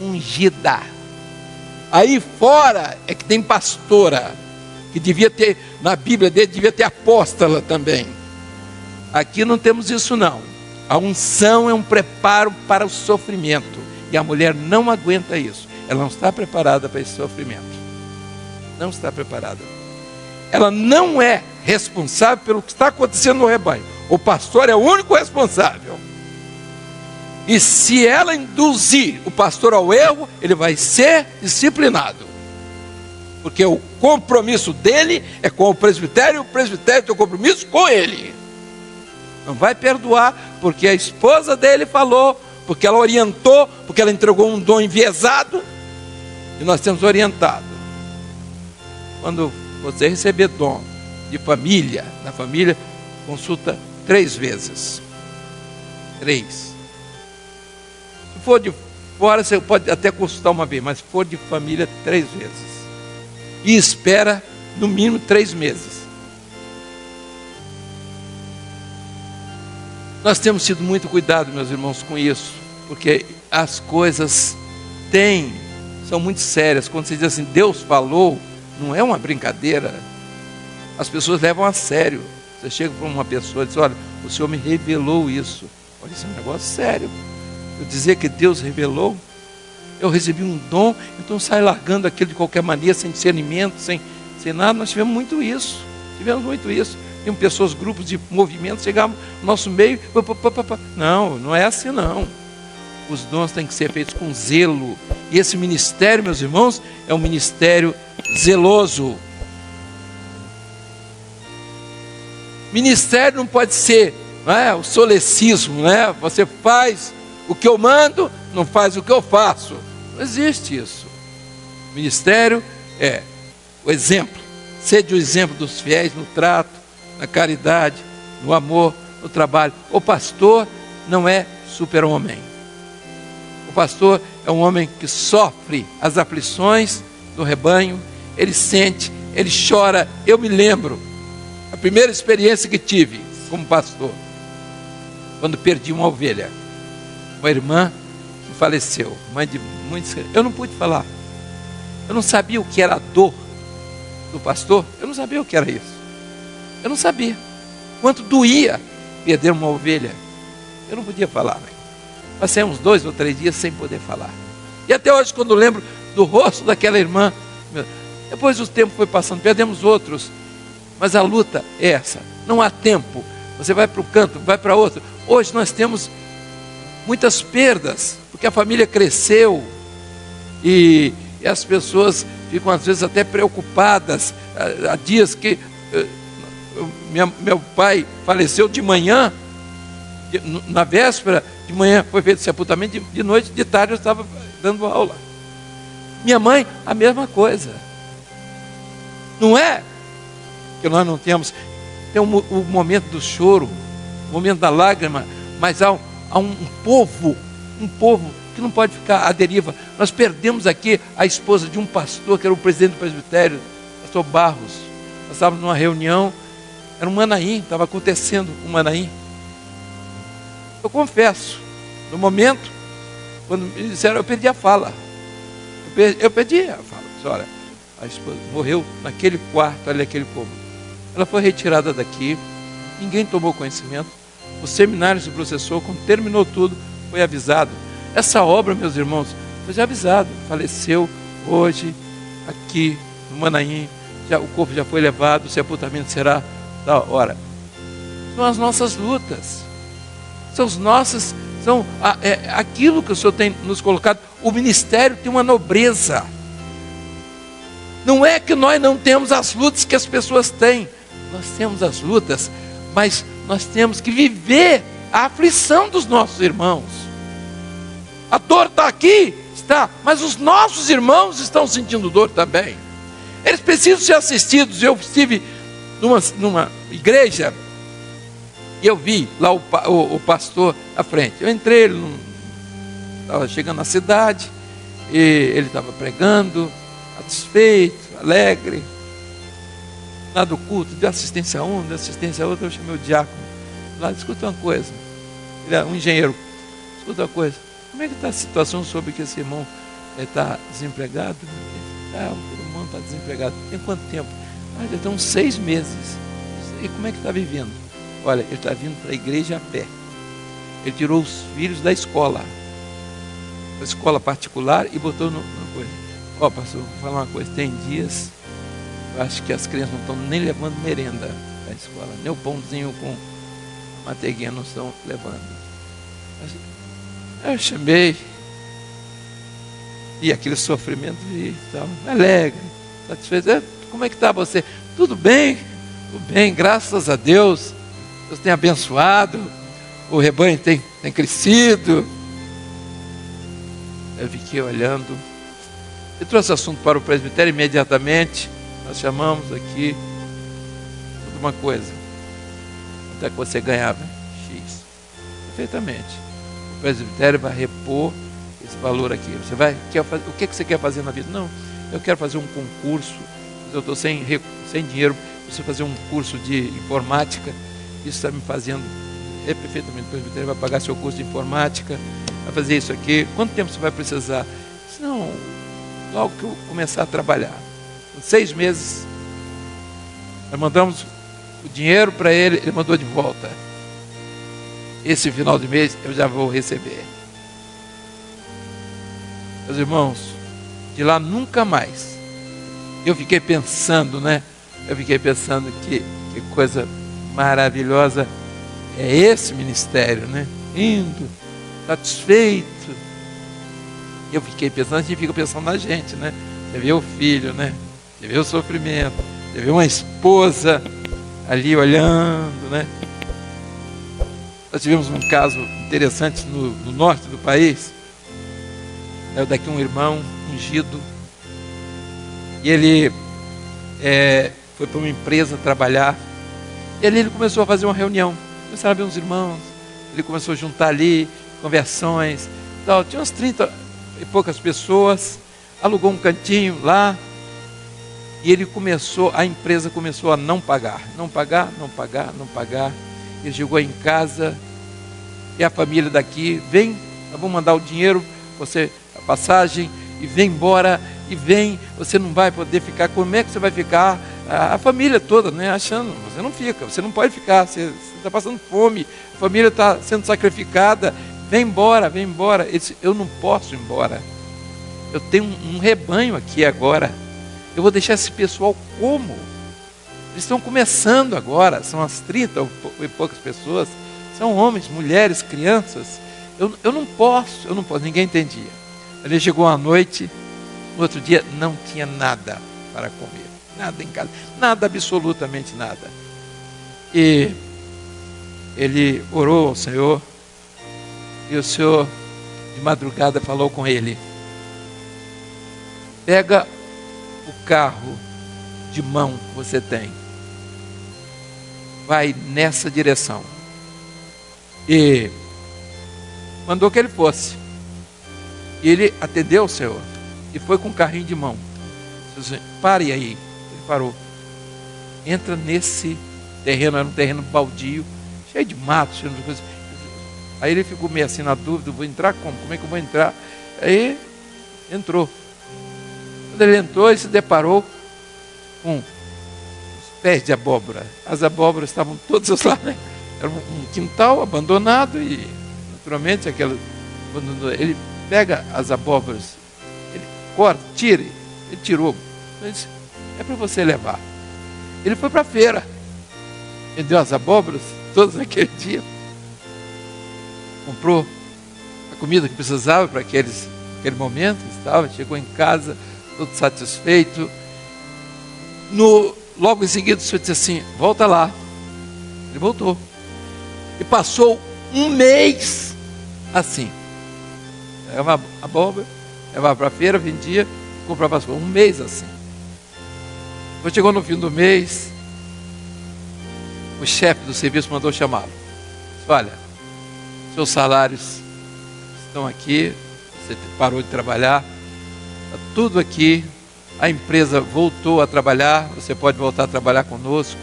ungida. Aí fora é que tem pastora, que devia ter, na Bíblia dele, devia ter apóstola também. Aqui não temos isso, não. A unção é um preparo para o sofrimento, e a mulher não aguenta isso. Ela não está preparada para esse sofrimento. Não está preparada. Ela não é responsável pelo que está acontecendo no rebanho. O pastor é o único responsável. E se ela induzir o pastor ao erro, ele vai ser disciplinado. Porque o compromisso dele é com o presbitério tem o compromisso com ele. Não vai perdoar porque a esposa dele falou, porque ela orientou, porque ela entregou um dom enviesado. E nós temos orientado. Quando você receber dom de família, na família, consulta 3 vezes. 3. Se for de fora, você pode até consultar uma vez, mas se for de família, 3 vezes. E espera, no mínimo, 3 meses. Nós temos tido muito cuidado, meus irmãos, com isso, porque as coisas são muito sérias. Quando você diz assim, Deus falou, não é uma brincadeira. As pessoas levam a sério. Você chega para uma pessoa e diz, olha, o Senhor me revelou isso. Olha, isso é um negócio sério. Eu dizer que Deus revelou, eu recebi um dom, então sai largando aquilo de qualquer maneira, sem discernimento, sem nada. Nós tivemos muito isso. Tem pessoas, grupos de movimento, chegavam no nosso meio, não é assim não. Os dons têm que ser feitos com zelo. E esse ministério, meus irmãos, é um ministério zeloso. Ministério não pode ser, não é, o solecismo, né? Você faz o que eu mando, não faz o que eu faço. Não existe isso. Ministério é o exemplo. Sede o exemplo dos fiéis no trato, na caridade, no amor, no trabalho. O pastor não é super-homem. O pastor é um homem que sofre as aflições do rebanho, ele sente, ele chora. Eu me lembro, a primeira experiência que tive como pastor, quando perdi uma ovelha, uma irmã que faleceu, mãe de muitos. Eu não pude falar, eu não sabia o que era a dor do pastor, eu não sabia o que era isso, eu não sabia quanto doía perder uma ovelha, eu não podia falar, né? Passei uns 2 ou 3 dias sem poder falar. E até hoje, quando lembro do rosto daquela irmã, depois o tempo foi passando, perdemos outros, mas a luta é essa, não há tempo. Você vai para o canto, vai para outro. Hoje nós temos muitas perdas, porque a família cresceu e as pessoas ficam às vezes até preocupadas. Há dias que meu pai faleceu de manhã, na véspera, de manhã foi feito sepultamento, de noite, de tarde eu estava dando aula. Minha mãe, a mesma coisa. Não é que nós não temos, tem o momento do choro, o momento da lágrima, mas há um povo que não pode ficar à deriva. Nós perdemos aqui a esposa de um pastor, que era o presidente do presbitério, pastor Barros. Nós estávamos numa reunião, era um Manaim, estava acontecendo um Manaim. Eu confesso, no momento, quando me disseram, eu perdi a fala. Eu perdi a fala. Disse, olha, a esposa morreu naquele quarto, ali naquele cômodo. Ela foi retirada daqui, ninguém tomou conhecimento. O seminário se processou, quando terminou tudo, foi avisado. Essa obra, meus irmãos, foi já avisado, faleceu hoje, aqui no Manaim, o corpo já foi levado, o sepultamento será da hora. São as nossas lutas, são aquilo que o Senhor tem nos colocado. O ministério tem uma nobreza. Não é que nós não temos as lutas que as pessoas têm, nós temos as lutas, mas nós temos que viver a aflição dos nossos irmãos. A dor está aqui, está, mas os nossos irmãos estão sentindo dor também. Eles precisam ser assistidos. Eu estive numa igreja e eu vi lá o pastor à frente. Eu entrei, ele estava chegando na cidade, e ele estava pregando, satisfeito, alegre. Lá do culto, de assistência a um, de assistência a outro, eu chamei o diácono. Lá, escuta uma coisa. Ele é um engenheiro. Escuta uma coisa. Como é que está a situação sobre que esse irmão está desempregado? O irmão está desempregado. Tem quanto tempo? Já tem uns 6 meses. E como é que está vivendo? Olha, ele está vindo para a igreja a pé. Ele tirou os filhos da escola particular, e botou na coisa. Pastor, vou falar uma coisa. Tem dias, eu acho que as crianças não estão nem levando merenda da escola. Nem o pãozinho com manteiguinha não estão levando. Eu chamei, e aquele sofrimento e tal, alegre, satisfeito. Como é que está você? Tudo bem, graças a Deus. Deus tem abençoado, o rebanho tem crescido. Eu fiquei olhando, e trouxe assunto para o presbitério imediatamente. Nós chamamos aqui uma coisa. Quanto é que você ganhava? X. Perfeitamente. O presbitério vai repor esse valor aqui. O que você quer fazer na vida? Não, eu quero fazer um concurso, mas eu estou sem dinheiro. Preciso fazer um curso de informática. Isso está me fazendo perfeitamente. O presbitério vai pagar seu curso de informática, vai fazer isso aqui. Quanto tempo você vai precisar? Não, logo que eu começar a trabalhar. Em 6 meses, nós mandamos o dinheiro para ele, ele mandou de volta. Esse final de mês eu já vou receber. Meus irmãos, de lá nunca mais. Eu fiquei pensando, que coisa maravilhosa é esse ministério, Indo, satisfeito. Eu fiquei pensando, a gente fica pensando na gente, Você vê o filho, Você vê o sofrimento, você vê uma esposa ali olhando, Nós tivemos um caso interessante no norte do país. Daqui um irmão ungido, e ele foi para uma empresa trabalhar, e ali ele começou a fazer uma reunião, começaram a ver uns irmãos, ele começou a juntar ali, conversões, tal. Tinha umas 30 e poucas pessoas, alugou um cantinho lá, e a empresa começou a não pagar. Ele chegou em casa, e a família daqui, vem, eu vou mandar o dinheiro, você, a passagem, e vem embora, você não vai poder ficar. Como é que você vai ficar? A família toda, achando, você não fica, você não pode ficar, você está passando fome, a família está sendo sacrificada, vem embora. Ele disse, eu não posso ir embora, eu tenho um rebanho aqui agora, eu vou deixar esse pessoal como? Eles estão começando agora, são as 30 e poucas pessoas, são homens, mulheres, crianças, eu não posso, ninguém entendia. Ele chegou à noite, no outro dia não tinha nada para comer, nada em casa, nada, absolutamente nada. E ele orou ao Senhor, e o Senhor de madrugada falou com ele: pega o carro de mão que você tem, vai nessa direção. E mandou que ele fosse. E ele atendeu o Senhor e foi com o carrinho de mão. Disse, pare aí. Ele parou. Entra nesse terreno, era um terreno baldio, cheio de mato, cheio de coisas. Aí ele ficou meio assim na dúvida, vou entrar como? Como é que eu vou entrar? Aí entrou. Quando ele entrou, ele se deparou com os pés de abóbora. As abóboras estavam todas lá, Era um quintal abandonado e naturalmente aquela quando ele pega as abóboras, ele corta, tira, ele tirou. Ele disse, é para você levar. Ele foi para a feira, vendeu as abóboras todas naquele dia, comprou a comida que precisava para aquele momento, chegou em casa todo satisfeito. Logo em seguida o Senhor disse assim, volta lá. Ele voltou e passou um mês assim, levava a abóbora, levava para a feira, vendia, comprava as coisas, um mês assim. Quando chegou no fim do mês, o chefe do serviço mandou chamá-lo. Disse, olha, seus salários estão aqui, você parou de trabalhar, está tudo aqui, a empresa voltou a trabalhar, você pode voltar a trabalhar conosco,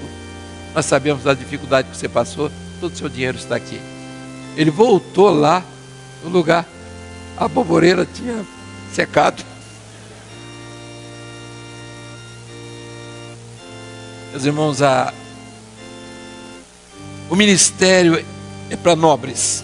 nós sabemos da dificuldade que você passou, todo o seu dinheiro está aqui. Ele voltou lá no lugar, a aboboreira tinha secado. Meus irmãos, o ministério é para nobres.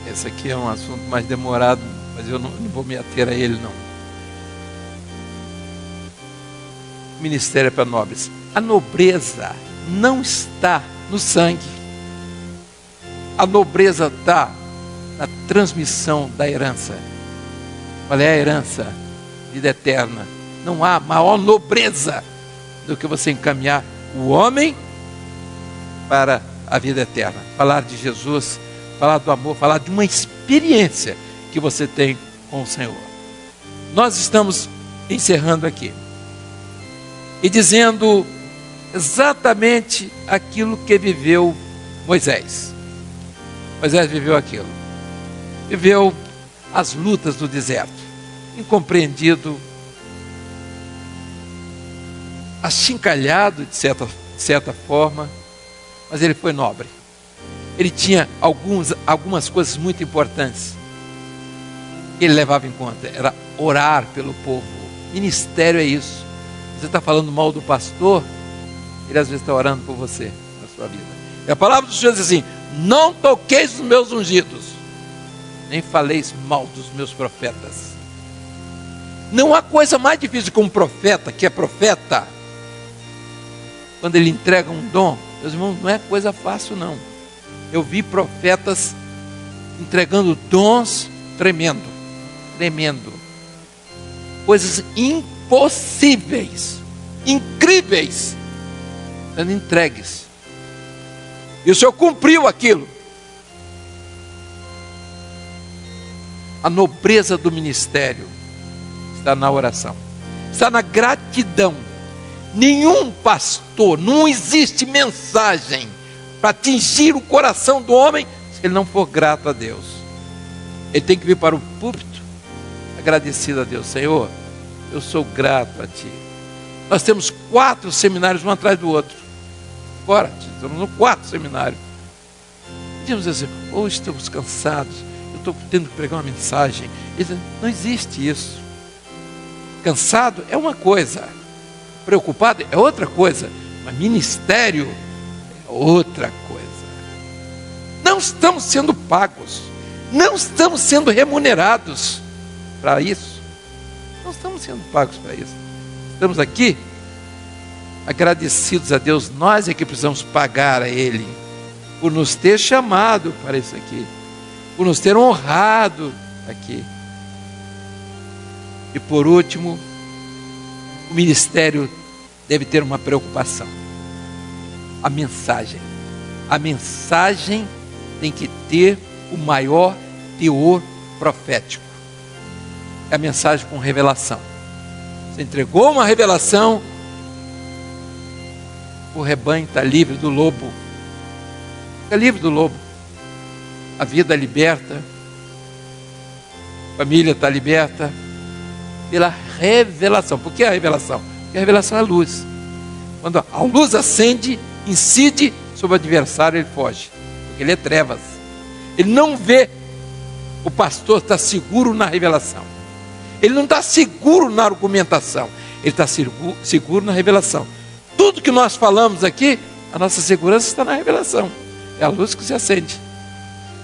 Esse aqui é um assunto mais demorado, mas eu não vou me ater a ele, não. O ministério é para nobres. A nobreza não está no sangue. A nobreza está na transmissão da herança. Qual é a herança? Vida eterna. Não há maior nobreza do que você encaminhar o homem para a vida eterna. Falar de Jesus, falar do amor, falar de uma experiência que você tem com o Senhor. Nós estamos encerrando aqui e dizendo exatamente aquilo que viveu Moisés. Moisés viveu aquilo. Viveu as lutas do deserto, incompreendido, achincalhado de certa forma, mas ele foi nobre. Ele tinha algumas coisas muito importantes que ele levava em conta. Era orar pelo povo. Ministério é isso. Você está falando mal do pastor, ele às vezes está orando por você na sua vida. E a palavra do Senhor diz assim, não toqueis nos meus ungidos, nem faleis mal dos meus profetas. Não há coisa mais difícil que um profeta, que é profeta, quando ele entrega um dom. Meus irmãos, não é coisa fácil não. Eu vi profetas entregando dons tremendo, coisas impossíveis, incríveis, sendo entregues. E o Senhor cumpriu aquilo. A nobreza do ministério está na oração, está na gratidão. Nenhum pastor, não existe mensagem para atingir o coração do homem se ele não for grato a Deus. Ele tem que vir para o púlpito agradecido a Deus. Senhor, eu sou grato a Ti. Nós temos 4 seminários um atrás do outro. Agora, estamos no 4 seminário. Podíamos dizer, hoje estamos cansados, eu estou tendo que pregar uma mensagem. Não existe isso. Cansado é uma coisa, preocupado é outra coisa, mas ministério é outra coisa. Não estamos sendo pagos, não estamos sendo remunerados para isso. Não estamos sendo pagos para isso. Estamos aqui agradecidos a Deus. Nós é que precisamos pagar a Ele por nos ter chamado para isso aqui, por nos ter honrado aqui. E por último, o ministério deve ter uma preocupação. A mensagem tem que ter o maior teor profético. É a mensagem com revelação. Você entregou uma revelação, o rebanho está livre do lobo. Fica livre do lobo. A vida liberta, a família está liberta pela revelação. Por que a revelação? Porque a revelação é a luz. Quando a luz acende, incide sobre o adversário, ele foge, porque ele é trevas. Ele não vê o pastor estar seguro na revelação. Ele não está seguro na argumentação. Ele está seguro na revelação. Tudo que nós falamos aqui, a nossa segurança está na revelação. É a luz que se acende.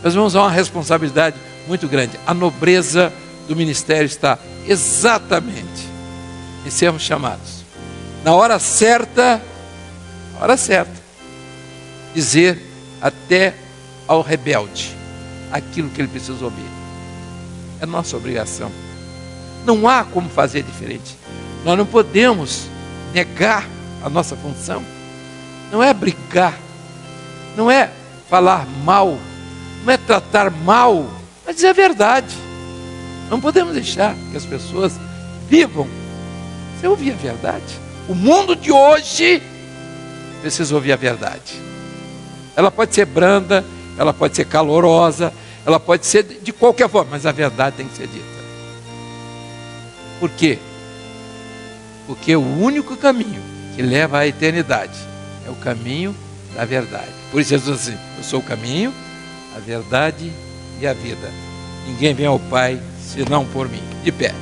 Nós vamos a uma responsabilidade muito grande. A nobreza do ministério está exatamente em sermos chamados na hora certa, dizer até ao rebelde aquilo que ele precisa ouvir. É nossa obrigação. Não há como fazer diferente. Nós não podemos negar a nossa função. Não é brigar, não é falar mal, não é tratar mal, mas dizer a verdade. Não podemos deixar que as pessoas vivam sem ouvir a verdade. O mundo de hoje precisa ouvir a verdade. Ela pode ser branda, ela pode ser calorosa, ela pode ser de qualquer forma, mas a verdade tem que ser dita. Por quê? Porque o único caminho que leva à eternidade é o caminho da verdade. Por isso Jesus diz assim: eu sou o caminho, a verdade e a vida. Ninguém vem ao Pai senão por mim. De pé.